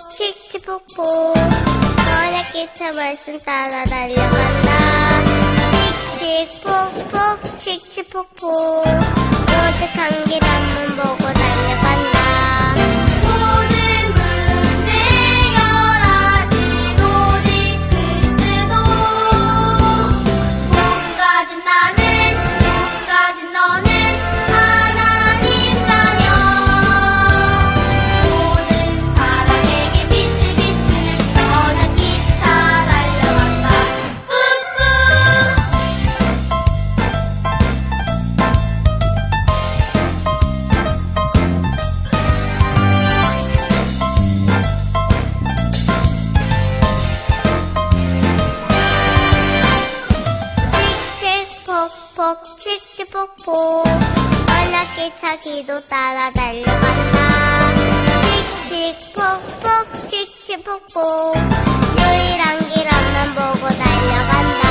칙칙폭폭 너네 기차 말씀 따라 달려간다. 칙칙폭폭 칙칙폭폭 오죽한 길 앞만 보고 달려간다. 모든 문제 해결하신 오직 그리스도 복음 가진 나는 복음 가진 너는 하나님 자녀 모든 사람에게 빛을 비추는 선한 기차 달려간다. 칙칙폭폭 칙칙폭폭 언약기차 기도 따라 달려간다. 칙칙폭폭 칙칙폭폭 유일한 길 앞만 보고 달려간다.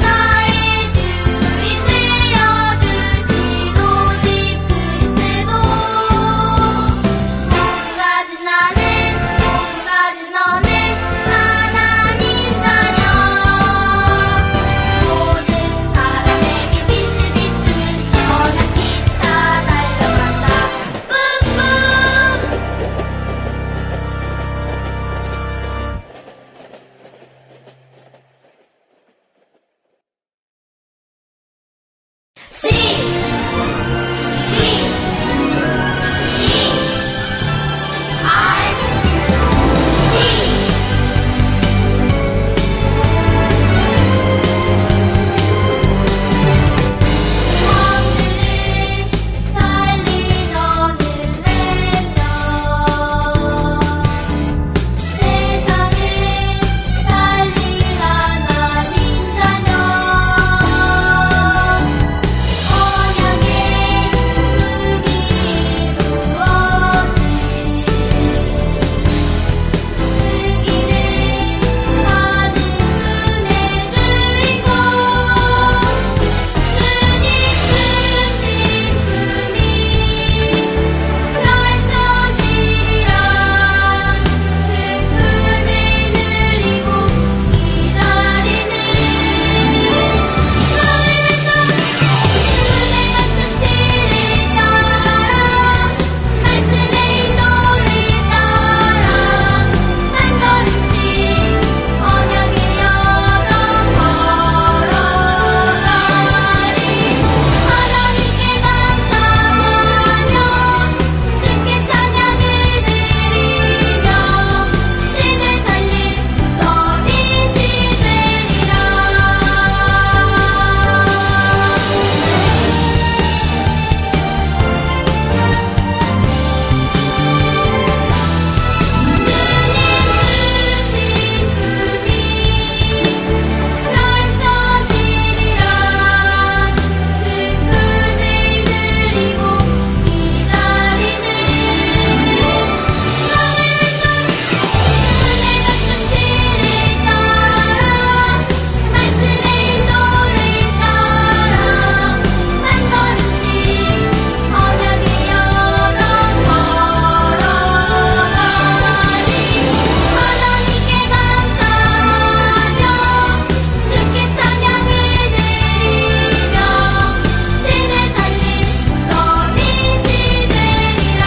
나의 주인 되어주신 오직 그리스도 복음 가진 나는 복음 가진 너는 하나님 자녀 모든 사람에게 빛을 비추는 선한 기차 달려간다. C D E I D 왕들을 살릴 너는 렘넌트 세상을 살릴 하나님 자녀 언약의 꿈이 이루어질 그 길을 가는 은혜 주인공 주님 주신 꿈이 펼쳐지리라. 그 꿈을 누리고 기다리는 너희는 은혜 같은 지를 따라 말씀의 인도를 따라 한 걸음씩 언약의 여정 걸어가리. 하나님께 감사하며 주께 찬양을 드리며 신을 살릴 서밋이 되리라. 주님 주신 꿈이 펼쳐지리라. 그 꿈을 누리고 기다리는 너희는 은혜 같은 지를 따라 말씀의 인도를 따라 한 걸음씩 언약의 여정 걸어가리. 하나님께 감사하며 주께 찬양을 드리며 신을 살릴 서밋이 되리라.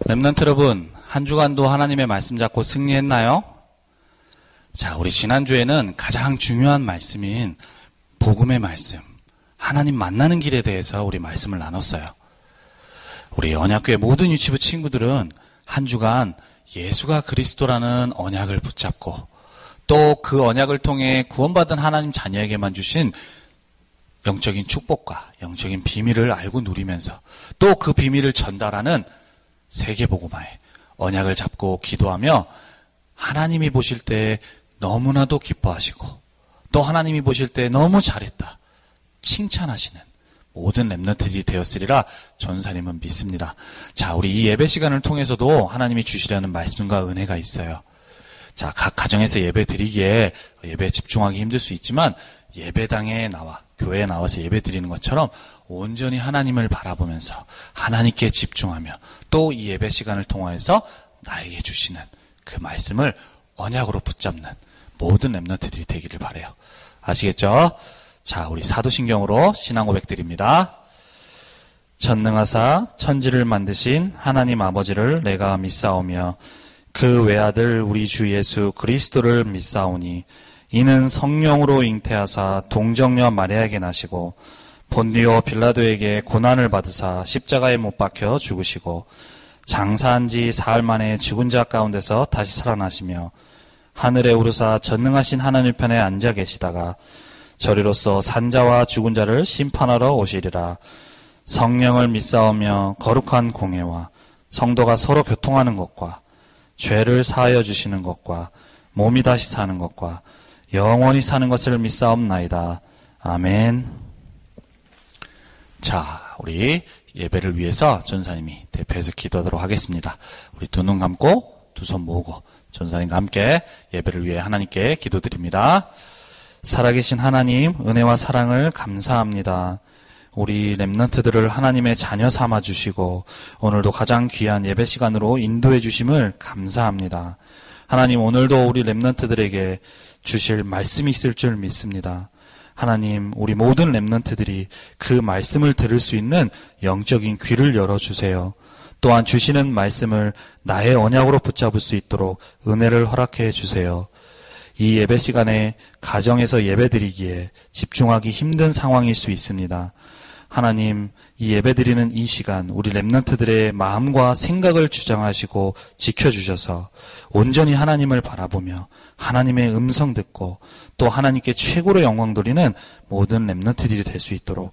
렘넌트 여러분, 한 주간도 하나님의 말씀 잡고 승리했나요? 자, 우리 지난주에는 가장 중요한 말씀인 복음의 말씀, 하나님 만나는 길에 대해서 우리 말씀을 나눴어요. 우리 언약교회 모든 유치부 친구들은 한 주간 예수가 그리스도라는 언약을 붙잡고 또 그 언약을 통해 구원받은 하나님 자녀에게만 주신 영적인 축복과 영적인 비밀을 알고 누리면서 또 그 비밀을 전달하는 세계복음화에 언약을 잡고 기도하며 하나님이 보실 때 너무나도 기뻐하시고 또 하나님이 보실 때 너무 잘했다 칭찬하시는 모든 렘넌트들이 되었으리라 전사님은 믿습니다. 자, 우리 이 예배 시간을 통해서도 하나님이 주시려는 말씀과 은혜가 있어요. 자, 각 가정에서 예배 드리기에 예배에 집중하기 힘들 수 있지만 예배당에 나와 교회에 나와서 예배 드리는 것처럼 온전히 하나님을 바라보면서 하나님께 집중하며 또 이 예배 시간을 통해서 나에게 주시는 그 말씀을 언약으로 붙잡는 모든 렘넌트들이 되기를 바라요. 아시겠죠? 자, 우리 사도신경으로 신앙 고백 드립니다. 전능하사 천지를 만드신 하나님 아버지를 내가 믿사오며 그 외아들 우리 주 예수 그리스도를 믿사오니 이는 성령으로 잉태하사 동정녀 마리아에게 나시고 본디오 빌라도에게 고난을 받으사 십자가에 못 박혀 죽으시고 장사한 지 사흘 만에 죽은 자 가운데서 다시 살아나시며 하늘에 오르사 전능하신 하나님 편에 앉아 계시다가 저리로서 산자와 죽은 자를 심판하러 오시리라. 성령을 믿사오며 거룩한 공회와 성도가 서로 교통하는 것과 죄를 사하여 주시는 것과 몸이 다시 사는 것과 영원히 사는 것을 믿사옵나이다. 아멘. 자, 우리 예배를 위해서 전사님이 대표해서 기도하도록 하겠습니다. 우리 두 눈 감고 두 손 모으고 전사님과 함께 예배를 위해 하나님께 기도드립니다. 살아계신 하나님, 은혜와 사랑을 감사합니다. 우리 렘넌트들을 하나님의 자녀 삼아 주시고 오늘도 가장 귀한 예배 시간으로 인도해 주심을 감사합니다. 하나님, 오늘도 우리 렘넌트들에게 주실 말씀이 있을 줄 믿습니다. 하나님, 우리 모든 렘넌트들이 그 말씀을 들을 수 있는 영적인 귀를 열어주세요. 또한 주시는 말씀을 나의 언약으로 붙잡을 수 있도록 은혜를 허락해 주세요. 이 예배 시간에 가정에서 예배드리기에 집중하기 힘든 상황일 수 있습니다. 하나님, 이 예배드리는 이 시간 우리 렘넌트들의 마음과 생각을 주장하시고 지켜주셔서 온전히 하나님을 바라보며 하나님의 음성 듣고 또 하나님께 최고로 영광 돌리는 모든 렘넌트들이 될 수 있도록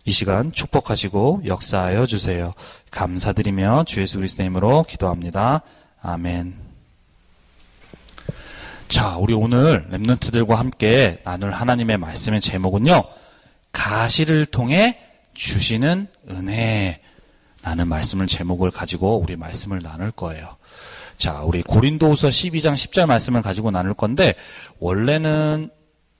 이 시간 축복하시고 역사하여 주세요. 감사드리며 주 예수 그리스도의 이름으로 기도합니다. 아멘. 자, 우리 오늘 렘넌트들과 함께 나눌 하나님의 말씀의 제목은요, 가시를 통해 주시는 은혜라는 말씀을 제목을 가지고 우리 말씀을 나눌 거예요. 자, 우리 고린도후서 12장 10절 말씀을 가지고 나눌 건데 원래는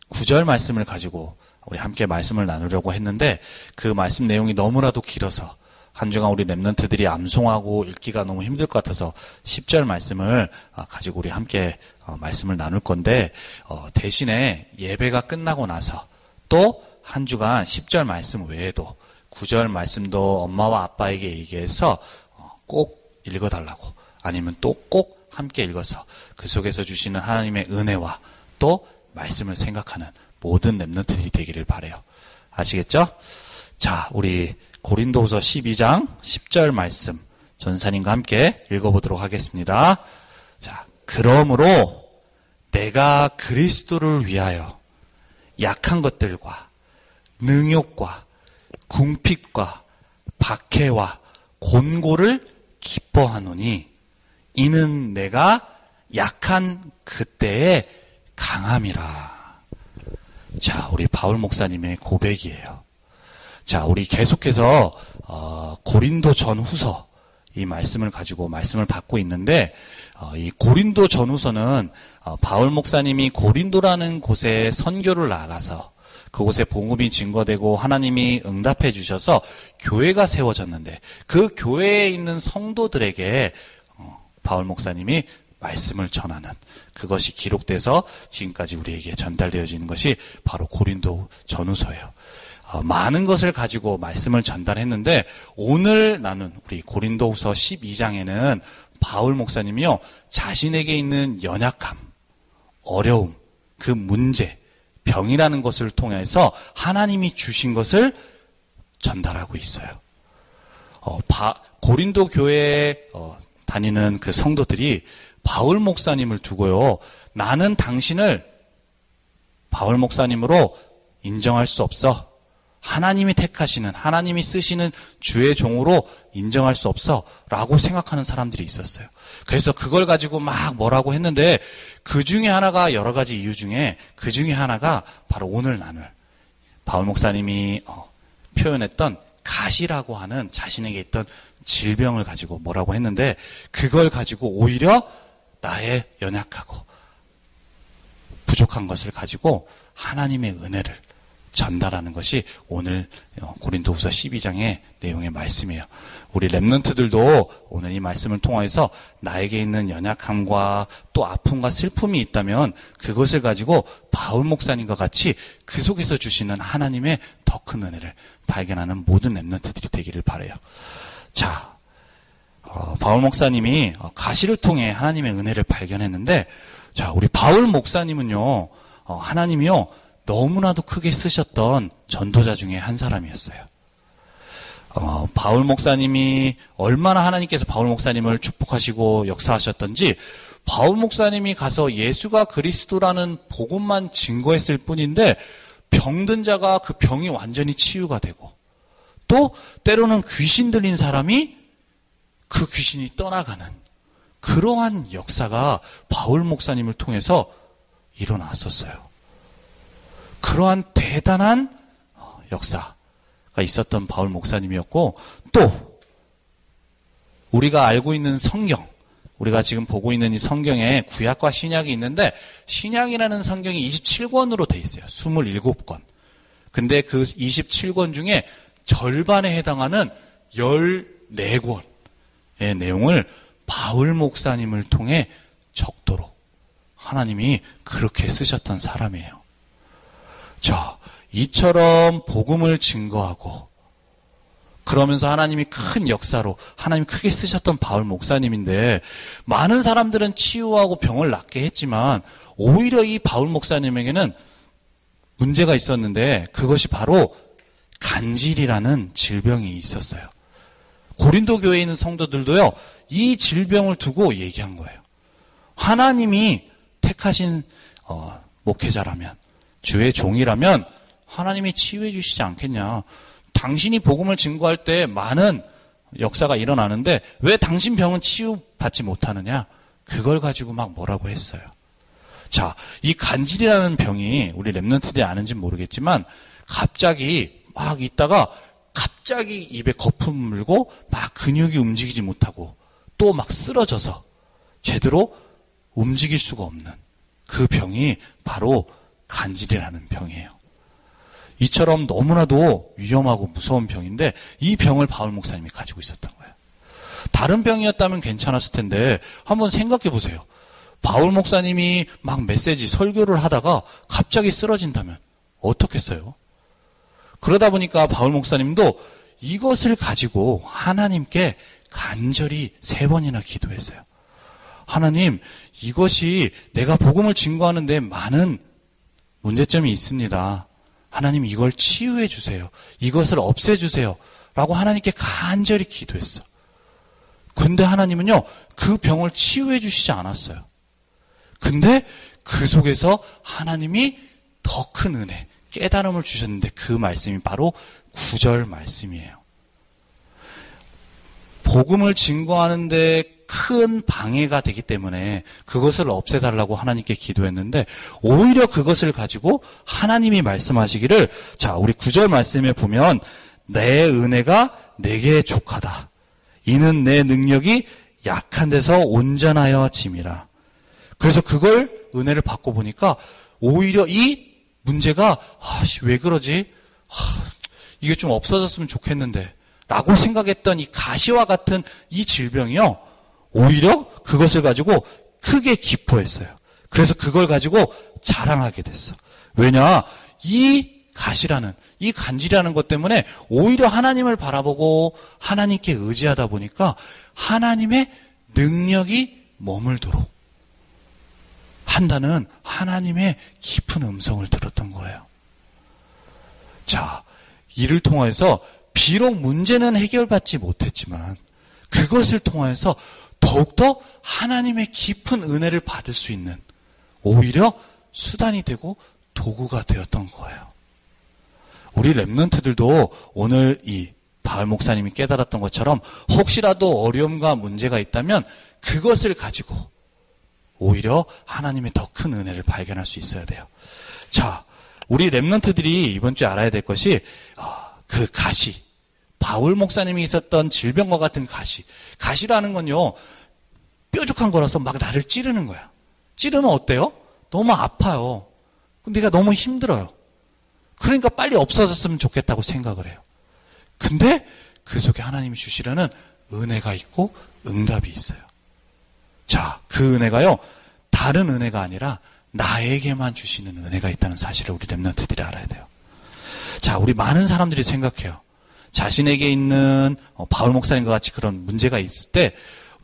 9절 말씀을 가지고 우리 함께 말씀을 나누려고 했는데 그 말씀 내용이 너무나도 길어서 한 주간 우리 렘넌트들이 암송하고 읽기가 너무 힘들 것 같아서 10절 말씀을 가지고 우리 함께 말씀을 나눌 건데 대신에 예배가 끝나고 나서 또 한 주간 10절 말씀 외에도 9절 말씀도 엄마와 아빠에게 얘기해서 꼭 읽어달라고 아니면 또 꼭 함께 읽어서 그 속에서 주시는 하나님의 은혜와 또 말씀을 생각하는 모든 렘넌트들이 되기를 바라요. 아시겠죠? 자, 우리 고린도후서 12장 10절 말씀 전사님과 함께 읽어보도록 하겠습니다. 자, 그러므로 내가 그리스도를 위하여 약한 것들과 능욕과 궁핍과 박해와 곤고를 기뻐하노니 이는 내가 약한 그때의 강함이라. 자, 우리 바울 목사님의 고백이에요. 자, 우리 계속해서 고린도 전후서 이 말씀을 가지고 말씀을 받고 있는데 이 고린도 전후서는 바울 목사님이 고린도라는 곳에 선교를 나가서 그곳에 복음이 증거되고 하나님이 응답해 주셔서 교회가 세워졌는데 그 교회에 있는 성도들에게 바울 목사님이 말씀을 전하는 그것이 기록돼서 지금까지 우리에게 전달되어지는 것이 바로 고린도 전후서예요. 많은 것을 가지고 말씀을 전달했는데 오늘 나눈 우리 고린도후서 12장에는 바울 목사님이요, 자신에게 있는 연약함, 어려움, 그 문제, 병이라는 것을 통해서 하나님이 주신 것을 전달하고 있어요. 고린도 교회에 다니는 그 성도들이 바울 목사님을 두고요, 나는 당신을 바울 목사님으로 인정할 수 없어. 하나님이 택하시는, 하나님이 쓰시는 주의 종으로 인정할 수 없어 라고 생각하는 사람들이 있었어요. 그래서 그걸 가지고 막 뭐라고 했는데 그 중에 하나가, 여러 가지 이유 중에 그 중에 하나가 바로 오늘 나눌 바울 목사님이 표현했던 가시라고 하는 자신에게 있던 질병을 가지고 뭐라고 했는데, 그걸 가지고 오히려 나의 연약하고 부족한 것을 가지고 하나님의 은혜를 전달하는 것이 오늘 고린도후서 12장의 내용의 말씀이에요. 우리 렘넌트들도 오늘 이 말씀을 통해서 나에게 있는 연약함과 또 아픔과 슬픔이 있다면 그것을 가지고 바울 목사님과 같이 그 속에서 주시는 하나님의 더 큰 은혜를 발견하는 모든 렘넌트들이 되기를 바라요. 자, 바울 목사님이 가시를 통해 하나님의 은혜를 발견했는데, 자, 우리 바울 목사님은요, 하나님이요, 너무나도 크게 쓰셨던 전도자 중에 한 사람이었어요. 바울 목사님이 얼마나 하나님께서 바울 목사님을 축복하시고 역사하셨던지, 바울 목사님이 가서 예수가 그리스도라는 복음만 증거했을 뿐인데 병든 자가 그 병이 완전히 치유가 되고, 또 때로는 귀신 들린 사람이 그 귀신이 떠나가는 그러한 역사가 바울 목사님을 통해서 일어났었어요. 그러한 대단한 역사가 있었던 바울 목사님이었고, 또 우리가 알고 있는 성경, 우리가 지금 보고 있는 이 성경에 구약과 신약이 있는데, 신약이라는 성경이 27권으로 돼 있어요. 27권. 근데 그 27권 중에 절반에 해당하는 14권의 내용을 바울 목사님을 통해 적도록 하나님이 그렇게 쓰셨던 사람이에요. 자, 이처럼 복음을 증거하고 그러면서 하나님이 큰 역사로 하나님이 크게 쓰셨던 바울 목사님인데, 많은 사람들은 치유하고 병을 낫게 했지만 오히려 이 바울 목사님에게는 문제가 있었는데, 그것이 바로 간질이라는 질병이 있었어요. 고린도 교회에 있는 성도들도요, 이 질병을 두고 얘기한 거예요. 하나님이 택하신 목회자라면, 주의 종이라면 하나님이 치유해 주시지 않겠냐. 당신이 복음을 증거할 때 많은 역사가 일어나는데 왜 당신 병은 치유받지 못하느냐. 그걸 가지고 막 뭐라고 했어요. 자, 이 간질이라는 병이 우리 렘넌트들이 아는지 모르겠지만, 갑자기 막 있다가 갑자기 입에 거품 물고 막 근육이 움직이지 못하고 또 막 쓰러져서 제대로 움직일 수가 없는 그 병이 바로 간질이라는 병이에요. 이처럼 너무나도 위험하고 무서운 병인데, 이 병을 바울 목사님이 가지고 있었던 거예요. 다른 병이었다면 괜찮았을 텐데 한번 생각해 보세요. 바울 목사님이 막 메시지, 설교를 하다가 갑자기 쓰러진다면 어떻겠어요? 그러다 보니까 바울 목사님도 이것을 가지고 하나님께 간절히 3번이나 기도했어요. 하나님, 이것이 내가 복음을 증거하는데 많은 문제점이 있습니다. 하나님, 이걸 치유해 주세요. 이것을 없애주세요. 라고 하나님께 간절히 기도했어. 근데 하나님은요, 그 병을 치유해 주시지 않았어요. 근데 그 속에서 하나님이 더 큰 은혜, 깨달음을 주셨는데, 그 말씀이 바로 9절 말씀이에요. 복음을 증거하는데 큰 방해가 되기 때문에 그것을 없애달라고 하나님께 기도했는데, 오히려 그것을 가지고 하나님이 말씀하시기를, 자, 우리 9절 말씀에 보면 내 은혜가 내게 족하다. 이는 내 능력이 약한 데서 온전하여 짐이라. 그래서 그걸 은혜를 받고 보니까 오히려 이 문제가 왜 그러지? 이게 좀 없어졌으면 좋겠는데 라고 생각했던 이 가시와 같은 이 질병이요, 오히려 그것을 가지고 크게 기뻐했어요. 그래서 그걸 가지고 자랑하게 됐어. 왜냐? 이 가시라는, 이 간질이라는 것 때문에 오히려 하나님을 바라보고 하나님께 의지하다 보니까 하나님의 능력이 머물도록 한다는 하나님의 깊은 음성을 들었던 거예요. 자, 이를 통해서 비록 문제는 해결받지 못했지만 그것을 통해서 더욱더 하나님의 깊은 은혜를 받을 수 있는, 오히려 수단이 되고 도구가 되었던 거예요. 우리 렘넌트들도 오늘 이 바울 목사님이 깨달았던 것처럼 혹시라도 어려움과 문제가 있다면 그것을 가지고 오히려 하나님의 더 큰 은혜를 발견할 수 있어야 돼요. 자, 우리 렘넌트들이 이번 주에 알아야 될 것이, 그 가시, 바울 목사님이 있었던 질병과 같은 가시. 가시라는 건요, 뾰족한 거라서 막 나를 찌르는 거야. 찌르면 어때요? 너무 아파요. 내가 너무 힘들어요. 그러니까 빨리 없어졌으면 좋겠다고 생각을 해요. 근데 그 속에 하나님이 주시려는 은혜가 있고 응답이 있어요. 자, 그 은혜가요, 다른 은혜가 아니라 나에게만 주시는 은혜가 있다는 사실을 우리 렘넌트들이 알아야 돼요. 자, 우리 많은 사람들이 생각해요. 자신에게 있는 바울 목사님과 같이 그런 문제가 있을 때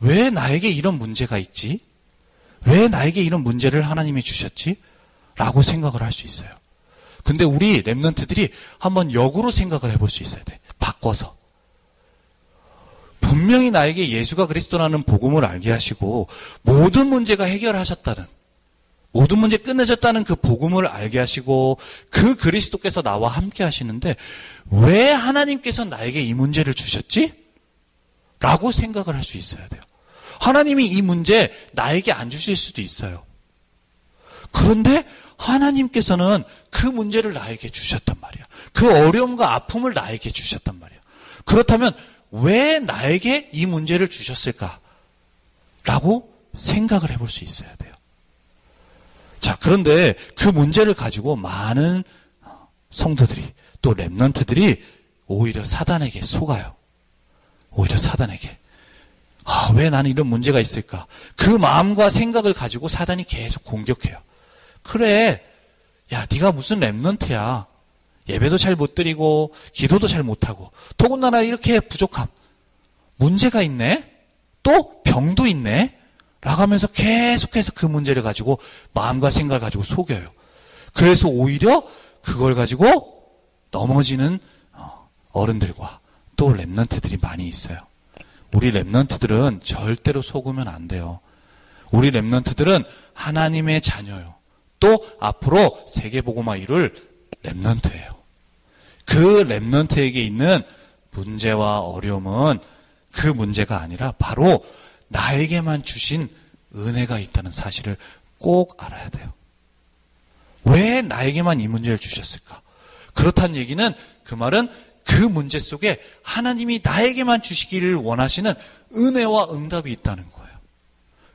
왜 나에게 이런 문제가 있지? 왜 나에게 이런 문제를 하나님이 주셨지? 라고 생각을 할 수 있어요. 근데 우리 렘넌트들이 한번 역으로 생각을 해볼 수 있어야 돼. 바꿔서. 분명히 나에게 예수가 그리스도라는 복음을 알게 하시고 모든 문제가 해결하셨다는, 모든 문제 끝내셨다는 그 복음을 알게 하시고 그 그리스도께서 나와 함께 하시는데 왜 하나님께서 나에게 이 문제를 주셨지? 라고 생각을 할 수 있어야 돼요. 하나님이 이 문제 나에게 안 주실 수도 있어요. 그런데 하나님께서는 그 문제를 나에게 주셨단 말이야. 그 어려움과 아픔을 나에게 주셨단 말이야. 그렇다면 왜 나에게 이 문제를 주셨을까? 라고 생각을 해볼 수 있어야 돼요. 자, 그런데 그 문제를 가지고 많은 성도들이 또 렘넌트들이 오히려 사단에게 속아요. 오히려 사단에게. 왜 나는 이런 문제가 있을까? 그 마음과 생각을 가지고 사단이 계속 공격해요. 그래, 야, 네가 무슨 렘넌트야. 예배도 잘 못 드리고 기도도 잘 못하고 더군다나 이렇게 부족함. 문제가 있네? 또 병도 있네? 라고 하면서 계속해서 그 문제를 가지고 마음과 생각을 가지고 속여요. 그래서 오히려 그걸 가지고 넘어지는 어른들과 또 렘넌트들이 많이 있어요. 우리 렘넌트들은 절대로 속으면 안 돼요. 우리 렘넌트들은 하나님의 자녀요. 또 앞으로 세계복음화 이룰 렘넌트예요. 그 렘넌트에게 있는 문제와 어려움은 그 문제가 아니라 바로 나에게만 주신 은혜가 있다는 사실을 꼭 알아야 돼요. 왜 나에게만 이 문제를 주셨을까? 그렇다는 얘기는 그 말은 그 문제 속에 하나님이 나에게만 주시기를 원하시는 은혜와 응답이 있다는 거예요.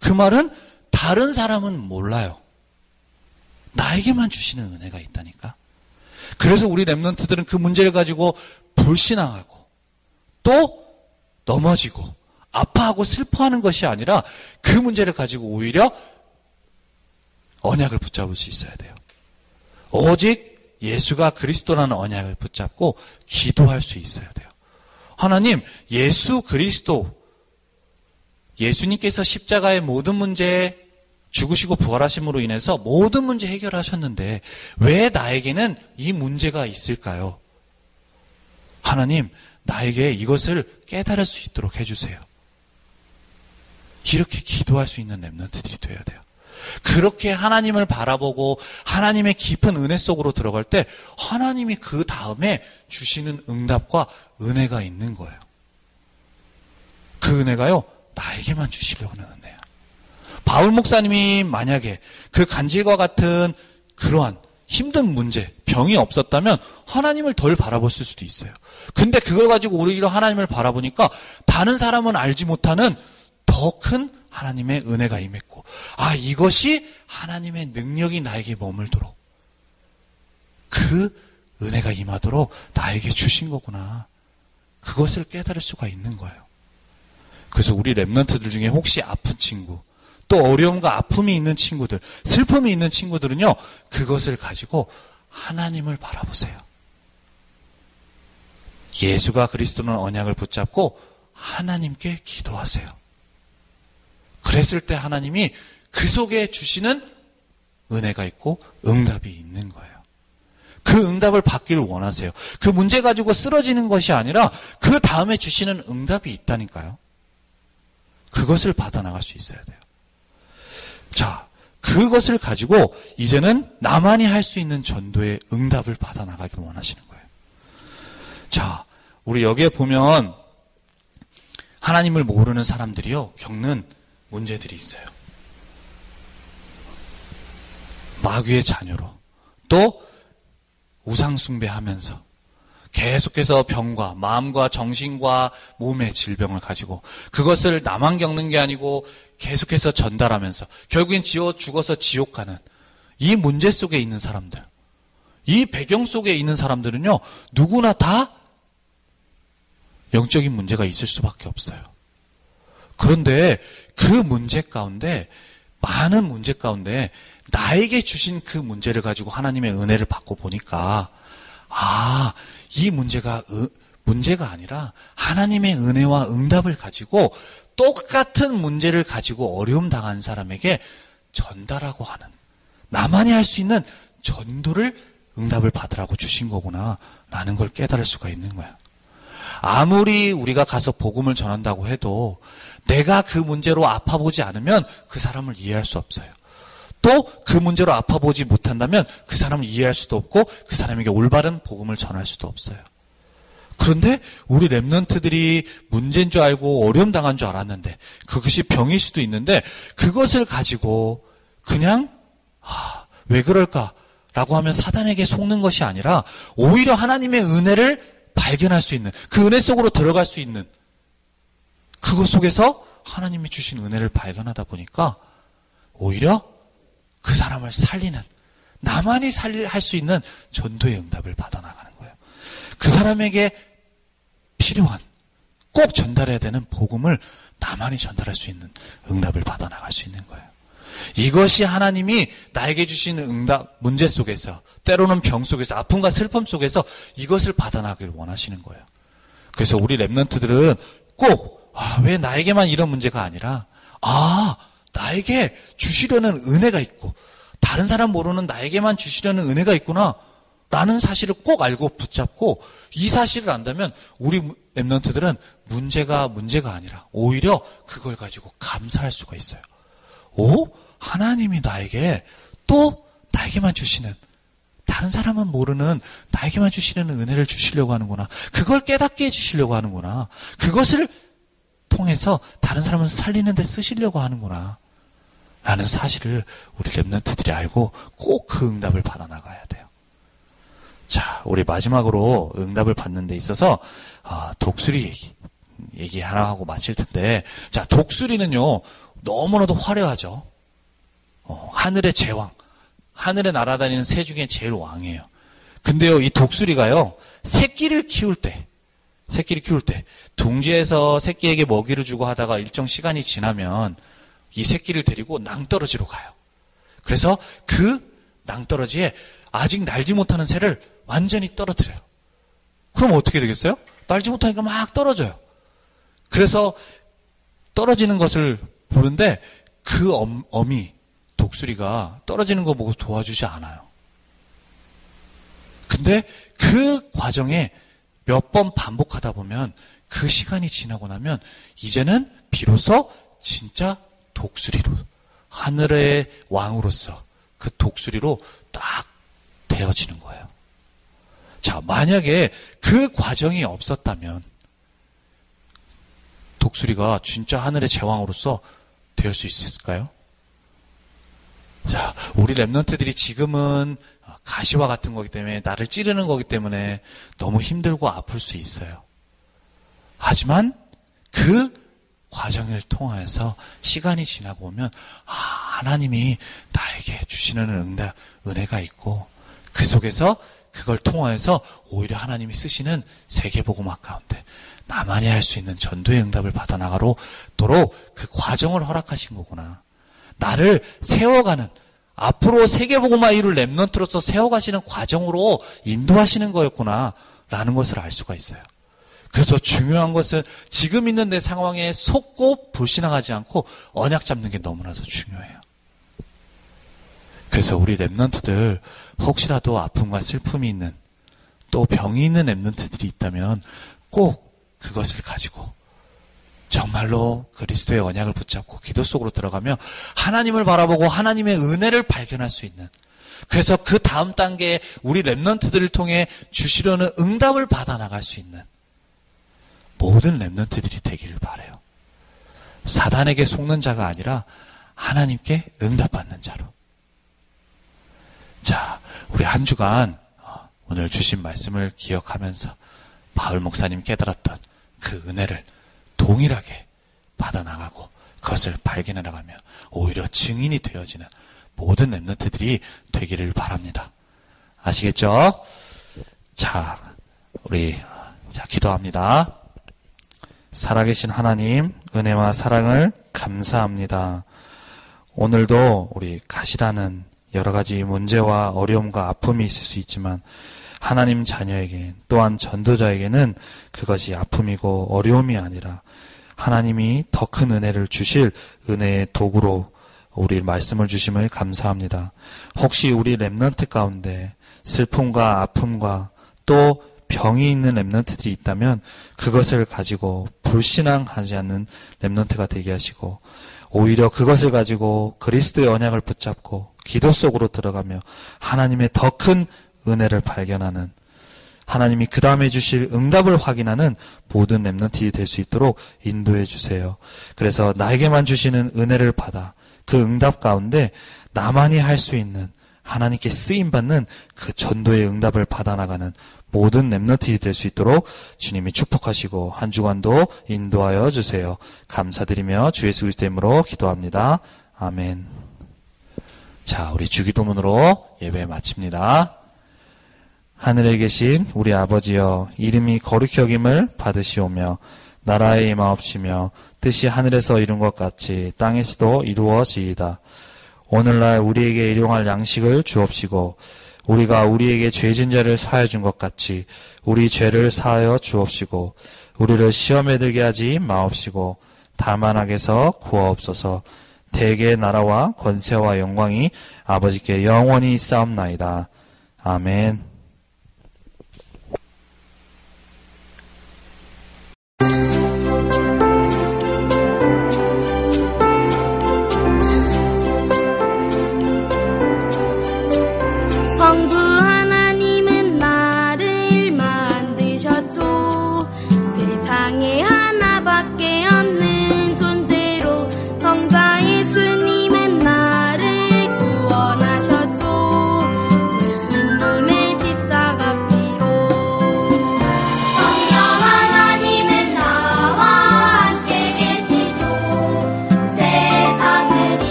그 말은 다른 사람은 몰라요. 나에게만 주시는 은혜가 있다니까. 그래서 우리 렘넌트들은 그 문제를 가지고 불신앙하고 또 넘어지고 아파하고 슬퍼하는 것이 아니라 그 문제를 가지고 오히려 언약을 붙잡을 수 있어야 돼요. 오직 예수가 그리스도라는 언약을 붙잡고 기도할 수 있어야 돼요. 하나님, 예수 그리스도, 예수님께서 십자가의 모든 문제 죽으시고 부활하심으로 인해서 모든 문제 해결하셨는데 왜 나에게는 이 문제가 있을까요? 하나님, 나에게 이것을 깨달을 수 있도록 해주세요. 이렇게 기도할 수 있는 렘넌트들이 되어야 돼요. 그렇게 하나님을 바라보고 하나님의 깊은 은혜 속으로 들어갈 때 하나님이 그 다음에 주시는 응답과 은혜가 있는 거예요. 그 은혜가요, 나에게만 주시려고 하는 은혜야. 바울 목사님이 만약에 그 간질과 같은 그러한 힘든 문제, 병이 없었다면 하나님을 덜 바라봤을 수도 있어요. 근데 그걸 가지고 오히려 하나님을 바라보니까 다른 사람은 알지 못하는 더 큰 하나님의 은혜가 임했고, 이것이 하나님의 능력이 나에게 머물도록 그 은혜가 임하도록 나에게 주신 거구나. 그것을 깨달을 수가 있는 거예요. 그래서 우리 렘넌트들 중에 혹시 아픈 친구, 또 어려움과 아픔이 있는 친구들, 슬픔이 있는 친구들은요, 그것을 가지고 하나님을 바라보세요. 예수가 그리스도는 언약을 붙잡고 하나님께 기도하세요. 그랬을 때 하나님이 그 속에 주시는 은혜가 있고 응답이 있는 거예요. 그 응답을 받기를 원하세요. 그 문제 가지고 쓰러지는 것이 아니라 그 다음에 주시는 응답이 있다니까요. 그것을 받아나갈 수 있어야 돼요. 자, 그것을 가지고 이제는 나만이 할 수 있는 전도의 응답을 받아나가기를 원하시는 거예요. 자, 우리 여기에 보면 하나님을 모르는 사람들이요, 겪는 문제들이 있어요. 마귀의 자녀로, 또 우상숭배하면서 계속해서 병과 마음과 정신과 몸의 질병을 가지고 그것을 나만 겪는 게 아니고 계속해서 전달하면서 결국엔 죽어서 지옥 가는 이 문제 속에 있는 사람들, 이 배경 속에 있는 사람들은요, 누구나 다 영적인 문제가 있을 수밖에 없어요. 그런데 그 문제 가운데, 많은 문제 가운데 나에게 주신 그 문제를 가지고 하나님의 은혜를 받고 보니까, 이 문제가 아니라 하나님의 은혜와 응답을 가지고 똑같은 문제를 가지고 어려움 당한 사람에게 전달하고 하는, 나만이 할 수 있는 전도를 응답을 받으라고 주신 거구나 라는 걸 깨달을 수가 있는 거야. 아무리 우리가 가서 복음을 전한다고 해도 내가 그 문제로 아파보지 않으면 그 사람을 이해할 수 없어요. 또 그 문제로 아파보지 못한다면 그 사람을 이해할 수도 없고 그 사람에게 올바른 복음을 전할 수도 없어요. 그런데 우리 랩런트들이 문제인 줄 알고 어려움 당한 줄 알았는데, 그것이 병일 수도 있는데, 그것을 가지고 그냥 왜 그럴까라고 하면 사단에게 속는 것이 아니라 오히려 하나님의 은혜를 발견할 수 있는, 그 은혜 속으로 들어갈 수 있는, 그것 속에서 하나님이 주신 은혜를 발견하다 보니까 오히려 그 사람을 살리는, 나만이 할 수 있는 전도의 응답을 받아나가는 거예요. 그 사람에게 필요한, 꼭 전달해야 되는 복음을 나만이 전달할 수 있는 응답을 받아나갈 수 있는 거예요. 이것이 하나님이 나에게 주신 응답, 문제 속에서, 때로는 병 속에서, 아픔과 슬픔 속에서 이것을 받아나가길 원하시는 거예요. 그래서 우리 랩런트들은 꼭 왜 나에게만 이런 문제가 아니라 나에게 주시려는 은혜가 있고 다른 사람 모르는 나에게만 주시려는 은혜가 있구나 라는 사실을 꼭 알고 붙잡고, 이 사실을 안다면 우리 랩런트들은 문제가 아니라 오히려 그걸 가지고 감사할 수가 있어요. 하나님이 나에게만 주시는, 다른 사람은 모르는 나에게만 주시는 은혜를 주시려고 하는구나. 그걸 깨닫게 해주시려고 하는구나. 그것을 통해서 다른 사람을 살리는 데 쓰시려고 하는구나 라는 사실을 우리 랩런트들이 알고 꼭 그 응답을 받아나가야 돼요. 자, 우리 마지막으로 응답을 받는 데 있어서 독수리 얘기 하나 하고 마칠 텐데, 자, 독수리는요 너무나도 화려하죠. 하늘의 제왕, 하늘에 날아다니는 새 중에 제일 왕이에요. 근데요, 이 독수리가요, 새끼를 키울 때 둥지에서 새끼에게 먹이를 주고 하다가 일정 시간이 지나면 이 새끼를 데리고 낭떠러지로 가요. 그래서 그 낭떠러지에 아직 날지 못하는 새를 완전히 떨어뜨려요. 그럼 어떻게 되겠어요? 날지 못하니까 막 떨어져요. 그래서 떨어지는 것을 보는데 그 어미 독수리가 떨어지는 거 보고 도와주지 않아요. 근데 그 과정에 몇 번 반복하다 보면, 그 시간이 지나고 나면 이제는 비로소 진짜 독수리로, 하늘의 왕으로서 그 독수리로 딱 되어지는 거예요. 자, 만약에 그 과정이 없었다면 독수리가 진짜 하늘의 제왕으로서 될 수 있을까요? 자, 우리 랩런트들이 지금은 가시와 같은 거기 때문에, 나를 찌르는 거기 때문에 너무 힘들고 아플 수 있어요. 하지만 그 과정을 통해서 시간이 지나고 오면 하나님이 나에게 주시는 은혜가 있고, 그 속에서 그걸 통해서 오히려 하나님이 쓰시는 세계복음화 가운데 나만이 할 수 있는 전도의 응답을 받아나가도록 그 과정을 허락하신 거구나. 나를 세워가는, 앞으로 세계복음화 이룰 랩런트로서 세워가시는 과정으로 인도하시는 거였구나 라는 것을 알 수가 있어요. 그래서 중요한 것은 지금 있는 내 상황에 속고 불신앙하지 않고 언약 잡는 게 너무나도 중요해요. 그래서 우리 랩런트들, 혹시라도 아픔과 슬픔이 있는, 또 병이 있는 랩런트들이 있다면 꼭 그것을 가지고 정말로 그리스도의 언약을 붙잡고 기도 속으로 들어가며 하나님을 바라보고 하나님의 은혜를 발견할 수 있는, 그래서 그 다음 단계에 우리 랩런트들을 통해 주시려는 응답을 받아나갈 수 있는 모든 랩런트들이 되기를 바라요. 사단에게 속는 자가 아니라 하나님께 응답받는 자로. 자, 우리 한 주간 오늘 주신 말씀을 기억하면서 바울 목사님 깨달았던 그 은혜를 동일하게 받아나가고 그것을 발견해 나가며 오히려 증인이 되어지는 모든 렘넌트들이 되기를 바랍니다. 아시겠죠? 자, 우리 기도합니다. 살아계신 하나님, 은혜와 사랑을 감사합니다. 오늘도 우리 가시라는 여러 가지 문제와 어려움과 아픔이 있을 수 있지만 하나님 자녀에게 또한 전도자에게는 그것이 아픔이고 어려움이 아니라 하나님이 더 큰 은혜를 주실 은혜의 도구로 우리 말씀을 주심을 감사합니다. 혹시 우리 렘넌트 가운데 슬픔과 아픔과 또 병이 있는 렘넌트들이 있다면 그것을 가지고 불신앙하지 않는 렘넌트가 되게 하시고 오히려 그것을 가지고 그리스도의 언약을 붙잡고 기도 속으로 들어가며 하나님의 더 큰 은혜를 발견하는 하나님이 그 다음에 주실 응답을 확인하는 모든 렘넌트들이 될 수 있도록 인도해 주세요. 그래서 나에게만 주시는 은혜를 받아 그 응답 가운데 나만이 할 수 있는 하나님께 쓰임받는 그 전도의 응답을 받아나가는 모든 렘넌트들이 될 수 있도록 주님이 축복하시고 한 주간도 인도하여 주세요. 감사드리며 주 예수 그리스도의 이름으로 기도합니다. 아멘. 자, 우리 주기도문으로 예배 마칩니다. 하늘에 계신 우리 아버지여, 이름이 거룩히 여김을 받으시오며 나라의 임하옵시며 뜻이 하늘에서 이룬 것 같이 땅에서도 이루어지이다. 오늘날 우리에게 일용할 양식을 주옵시고 우리가 우리에게 죄진 자를 사하여 준 것 같이 우리 죄를 사하여 주옵시고 우리를 시험에 들게 하지 마옵시고 다만 악에서 구하옵소서. 대개의 나라와 권세와 영광이 아버지께 영원히 있사옵나이다. 아멘.